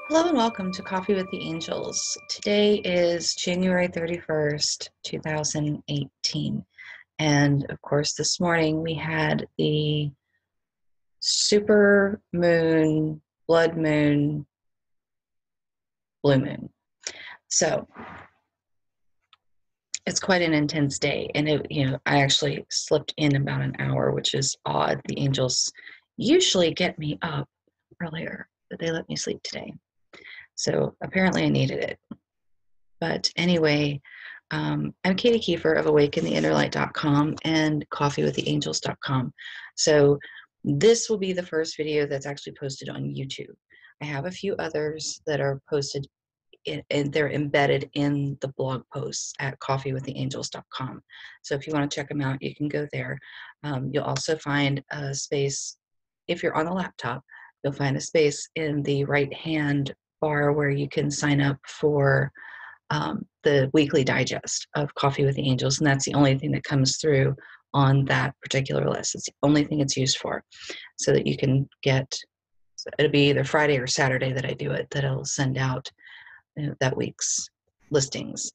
Hello and welcome to Coffee with the Angels. Today is January 31st, 2018. And of course, this morning we had the super moon, blood moon, blue moon. So it's quite an intense day. And I actually slept in about an hour, which is odd. The angels usually get me up earlier, but they let me sleep today. So apparently I needed it. But anyway, I'm Katie Kiefer of awakentheinnerlight.com and coffeewiththeangels.com. So this will be the first video that's actually posted on YouTube. I have a few others that are posted and they're embedded in the blog posts at coffeewiththeangels.com. So if you want to check them out, you can go there. You'll also find a space, if you're on a laptop, you'll find a space in the right-hand bar where you can sign up for the weekly digest of Coffee with the Angels, and that's the only thing that comes through on that particular list. It's the only thing it's used for, so that you can get, it'll be either Friday or Saturday that I do it, that it'll send out that week's listings.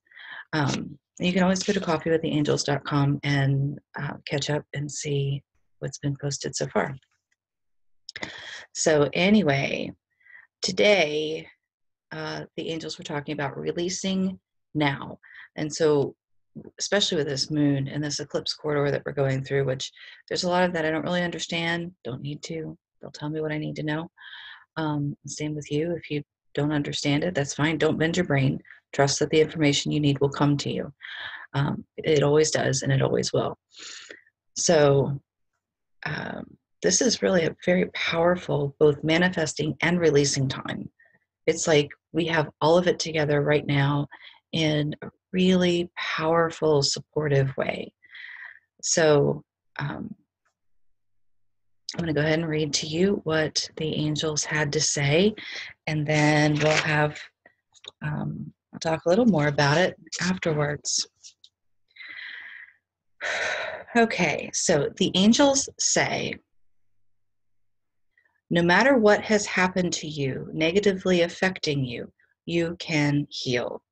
You can always go to coffeewiththeangels.com and catch up and see what's been posted so far. So anyway, today the angels were talking about releasing now. And so especially with this moon and this eclipse corridor that we're going through, which there's a lot of that I don't really understand, don't need to. They'll tell me what I need to know. Same with you. If you don't understand it, that's fine. Don't bend your brain. Trust that the information you need will come to you. It always does, and it always will. So this is really a very powerful, both manifesting and releasing time. It's like we have all of it together right now in a really powerful, supportive way. So I'm going to go ahead and read to you what the angels had to say, and then we'll have, I'll talk a little more about it afterwards. Okay, so the angels say, no matter what has happened to you, negatively affecting you, you can heal.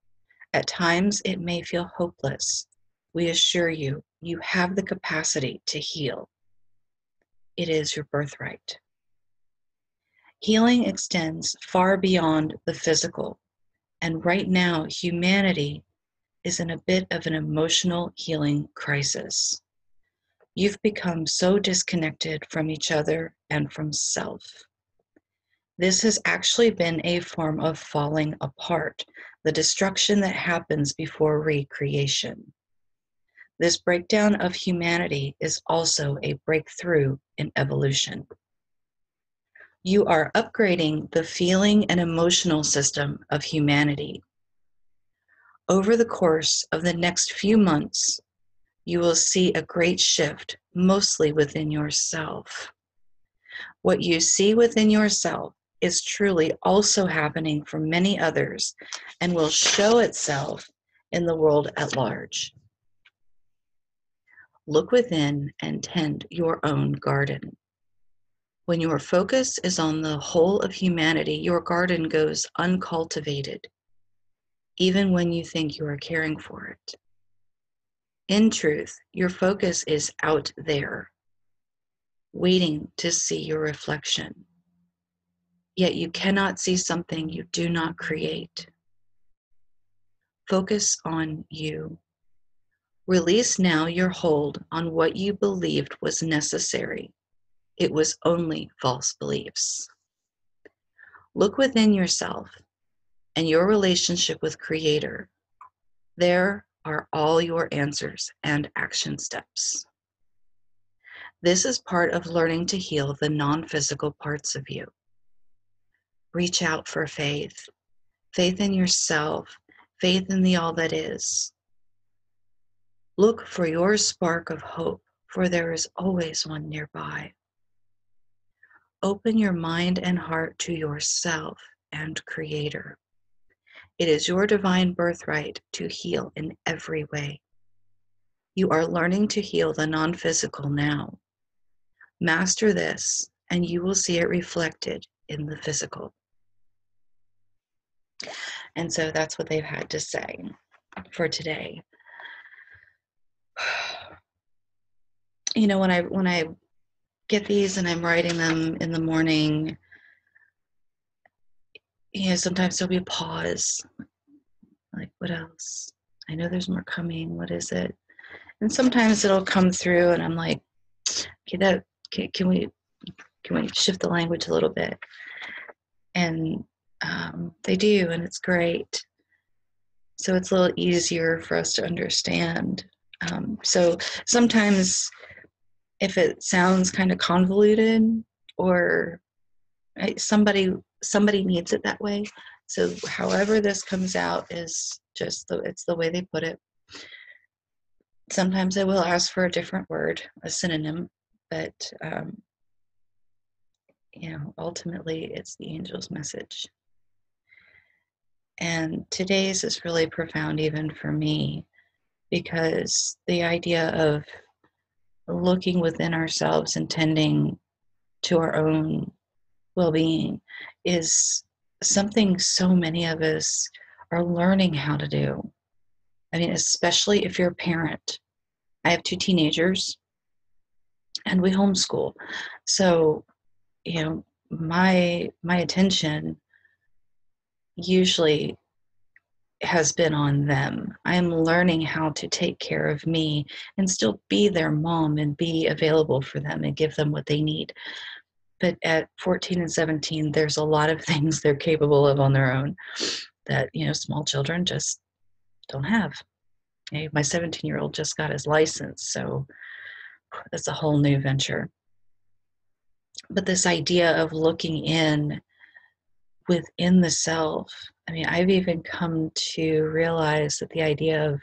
At times, it may feel hopeless. We assure you, you have the capacity to heal. It is your birthright. Healing extends far beyond the physical, and right now, humanity is in a bit of an emotional healing crisis. You've become so disconnected from each other and from self. This has actually been a form of falling apart, the destruction that happens before recreation. This breakdown of humanity is also a breakthrough in evolution. You are upgrading the feeling and emotional system of humanity. Over the course of the next few months, you will see a great shift, mostly within yourself. What you see within yourself is truly also happening for many others and will show itself in the world at large. Look within and tend your own garden. When your focus is on the whole of humanity, your garden goes uncultivated, even when you think you are caring for it. In truth, your focus is out there, waiting to see your reflection. Yet you cannot see something you do not create. Focus on you. Release now your hold on what you believed was necessary. It was only false beliefs. Look within yourself and your relationship with Creator. There are all your answers and action steps. This is part of learning to heal the non-physical parts of you. Reach out for faith, faith in yourself, faith in the all that is. Look for your spark of hope, for there is always one nearby. Open your mind and heart to yourself and Creator. It is your divine birthright to heal in every way. You are learning to heal the non-physical now. Master this, and you will see it reflected in the physical. And so that's what they've had to say for today. You know, when I get these and I'm writing them in the morning, you know, sometimes there'll be a pause. Like, what else? I know there's more coming. What is it? And sometimes it'll come through and I'm like, okay, can we shift the language a little bit? And they do, and it's great. So it's a little easier for us to understand. So sometimes if it sounds kind of convoluted, or somebody needs it that way. So however this comes out is just it's the way they put it. Sometimes I will ask for a different word, a synonym, but you know, ultimately it's the angel's message. And today's is really profound even for me, because the idea of looking within ourselves and tending to our own well-being is something so many of us are learning how to do. I mean, especially if you're a parent. I have 2 teenagers and we homeschool. So, you know, my attention usually has been on them. I'm learning how to take care of me and still be their mom and be available for them and give them what they need. But at 14 and 17, there's a lot of things they're capable of on their own that, you know, small children just don't have. Okay? My 17-year-old just got his license, so that's a whole new venture. But this idea of looking within the self, I mean, I've even come to realize that the idea of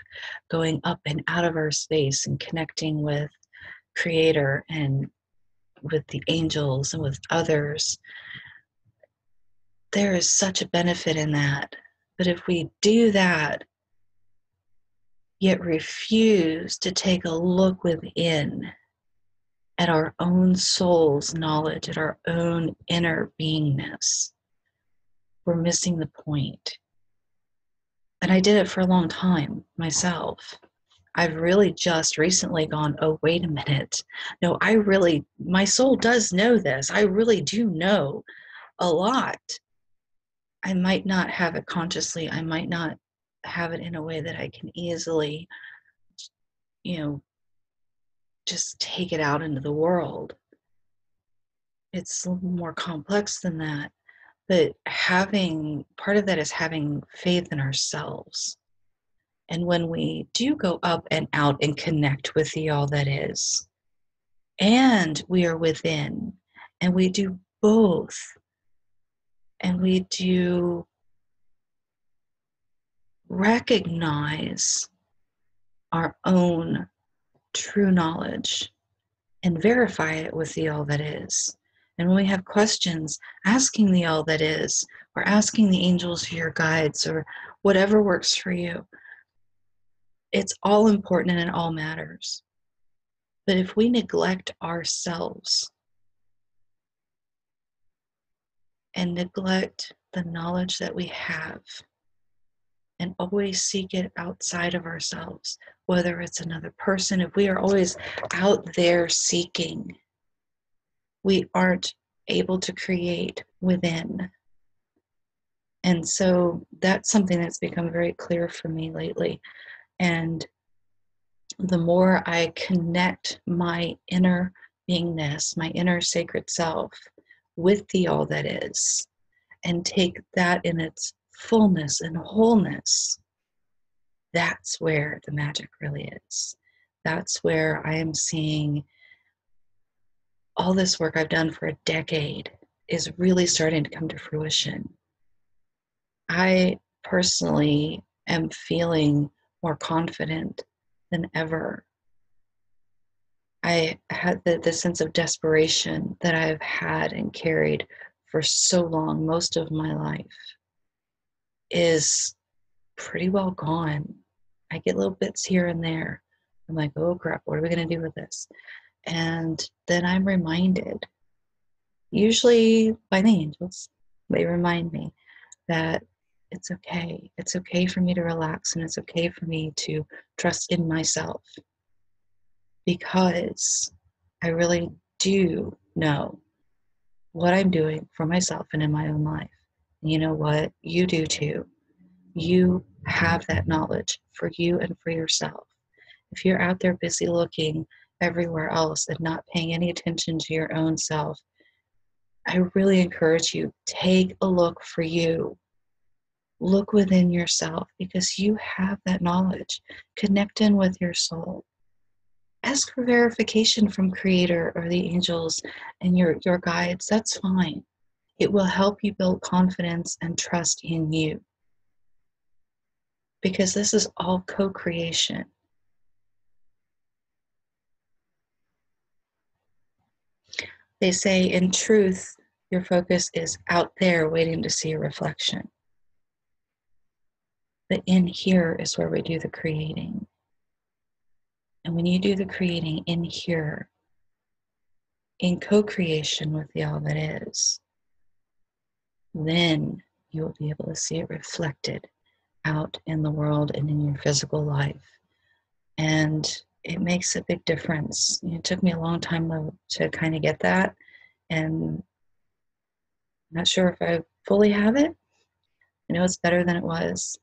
going up and out of our space and connecting with Creator and with the angels and with others, there is such a benefit in that. But if we do that, yet refuse to take a look within at our own soul's knowledge, at our own inner beingness, we're missing the point. And I did it for a long time myself. I've really just recently gone, oh, wait a minute. No, my soul does know this. I really do know a lot. I might not have it consciously. I might not have it in a way that I can easily, you know, just take it out into the world. It's a little more complex than that. But part of that is having faith in ourselves. And when we do go up and out and connect with the all that is, and we are within, and we do both, and we do recognize our own true knowledge and verify it with the all that is. And when we have questions, asking the all that is, or asking the angels or your guides, or whatever works for you, it's all important and it all matters. But if we neglect ourselves and neglect the knowledge that we have and always seek it outside of ourselves, whether it's another person, if we are always out there seeking, we aren't able to create within. And so that's something that's become very clear for me lately. And the more I connect my inner beingness, my inner sacred self, with the all that is, and take that in its fullness and wholeness, that's where the magic really is. That's where I am seeing all this work I've done for a decade is really starting to come to fruition. I personally am feeling more confident than ever. I had the sense of desperation that I've had and carried for so long, most of my life, is pretty well gone. I get little bits here and there. I'm like, oh crap, what are we going to do with this? And then I'm reminded, usually by the angels, they remind me that It's okay. It's okay for me to relax, and it's okay for me to trust in myself, because I really do know what I'm doing for myself and in my own life. And you know what? You do too. You have that knowledge for you and for yourself. If you're out there busy looking everywhere else and not paying any attention to your own self, I really encourage you, take a look for you. Look within yourself, because you have that knowledge. Connect in with your soul. Ask for verification from Creator or the angels and your guides. That's fine. It will help you build confidence and trust in you, because this is all co-creation. They say, in truth, your focus is out there waiting to see a reflection. But in here is where we do the creating. And when you do the creating in here, in co-creation with the all that is, then you will be able to see it reflected out in the world and in your physical life. And it makes a big difference. It took me a long time to kind of get that. And I'm not sure if I fully have it. I know it's better than it was.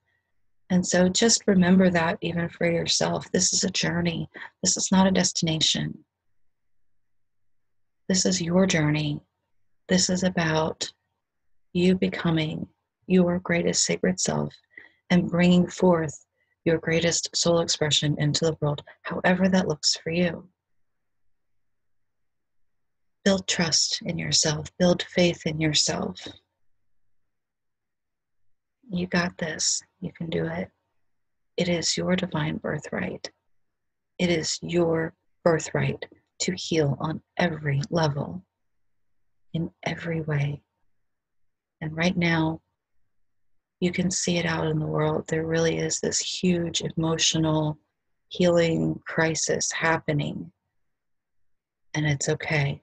And so just remember that even for yourself. This is a journey. This is not a destination. This is your journey. This is about you becoming your greatest sacred self and bringing forth your greatest soul expression into the world, however that looks for you. Build trust in yourself. Build faith in yourself. You got this. You can do it. It is your divine birthright. It is your birthright to heal on every level, in every way. And right now, you can see it out in the world. There really is this huge emotional healing crisis happening. And it's okay.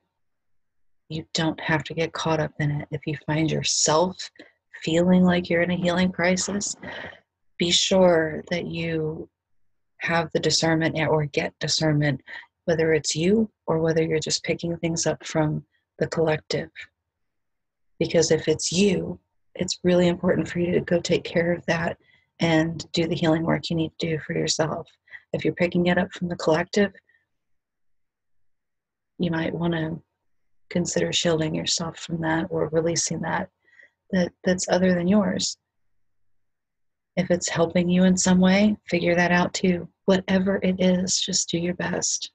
You don't have to get caught up in it. If you find yourself feeling like you're in a healing crisis, be sure that you have the discernment or get discernment, whether it's you or whether you're just picking things up from the collective. Because if it's you, it's really important for you to go take care of that and do the healing work you need to do for yourself. If you're picking it up from the collective, you might want to consider shielding yourself from that or releasing that's other than yours. If it's helping you in some way, figure that out too. Whatever it is, just do your best.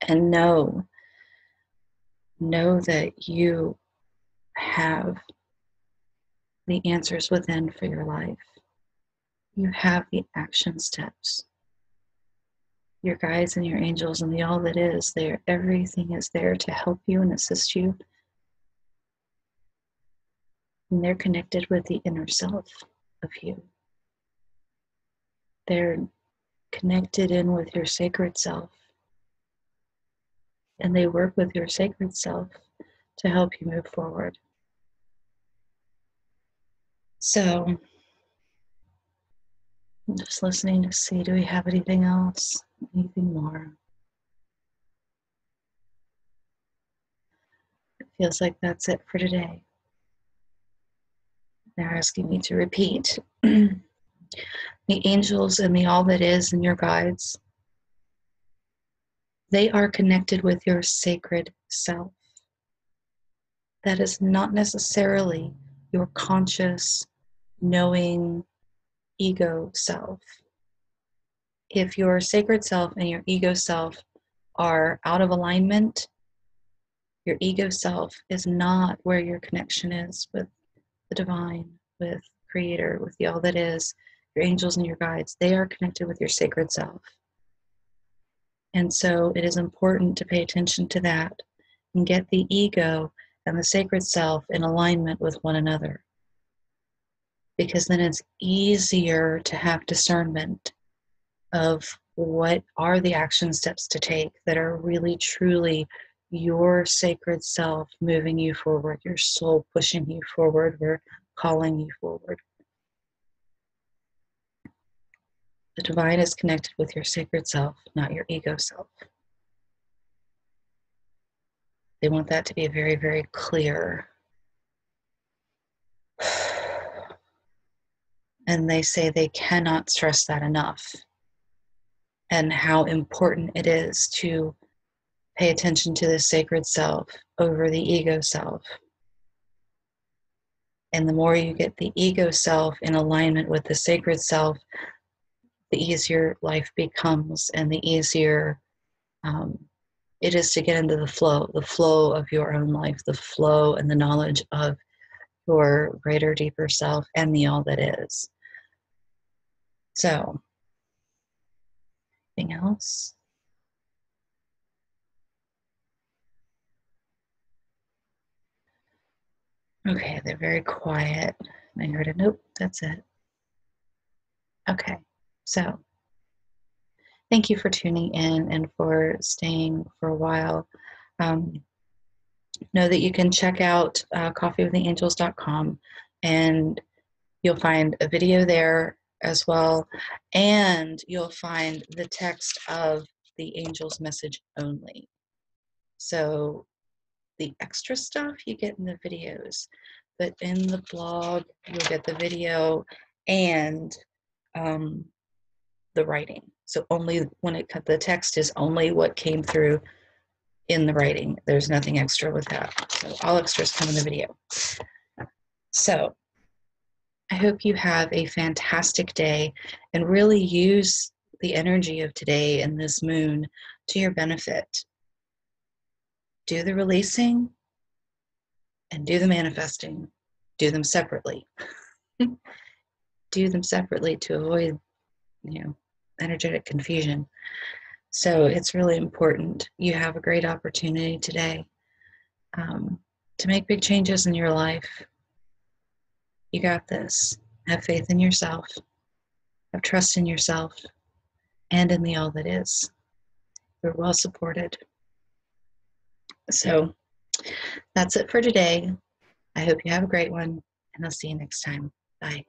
And know that you have the answers within for your life. You have the action steps. Your guides and your angels and the all that is there, everything is there to help you and assist you. And they're connected with the inner self of you. They're connected in with your sacred self. And they work with your sacred self to help you move forward. So, I'm just listening to see, do we have anything else? Anything more? It feels like that's it for today. They're asking me to repeat. The angels and the all that is and your guides, they are connected with your sacred self. That is not necessarily your conscious, knowing, ego self. If your sacred self and your ego self are out of alignment, your ego self is not where your connection is with the divine, with Creator, with the all that is, your angels and your guides. They are connected with your sacred self. And so it is important to pay attention to that and get the ego and the sacred self in alignment with one another. Because then it's easier to have discernment of what are the action steps to take that are really truly your sacred self moving you forward, your soul pushing you forward, where calling you forward. The divine is connected with your sacred self, not your ego self. They want that to be very, very clear. And they say they cannot stress that enough, and how important it is to pay attention to the sacred self over the ego self. And the more you get the ego self in alignment with the sacred self, the easier life becomes, and the easier it is to get into the flow of your own life, the flow and the knowledge of your greater, deeper self and the all that is. So, anything else? Okay, they're very quiet. I heard a nope, that's it. Okay, so thank you for tuning in and for staying for a while. Know that you can check out coffeewiththeangels.com, and you'll find a video there as well, and you'll find the text of the angel's message only. So the extra stuff you get in the videos, but in the blog you'll get the video and the writing. So only when the text is only what came through in the writing. There's nothing extra with that. So all extras come in the video. So I hope you have a fantastic day and really use the energy of today and this moon to your benefit. Do the releasing and do the manifesting. Do them separately. Do them separately to avoid, energetic confusion. So it's really important. You have a great opportunity today to make big changes in your life. You got this. Have faith in yourself. Have trust in yourself and in the all that is. You're well supported. So that's it for today. I hope you have a great one, and I'll see you next time. Bye.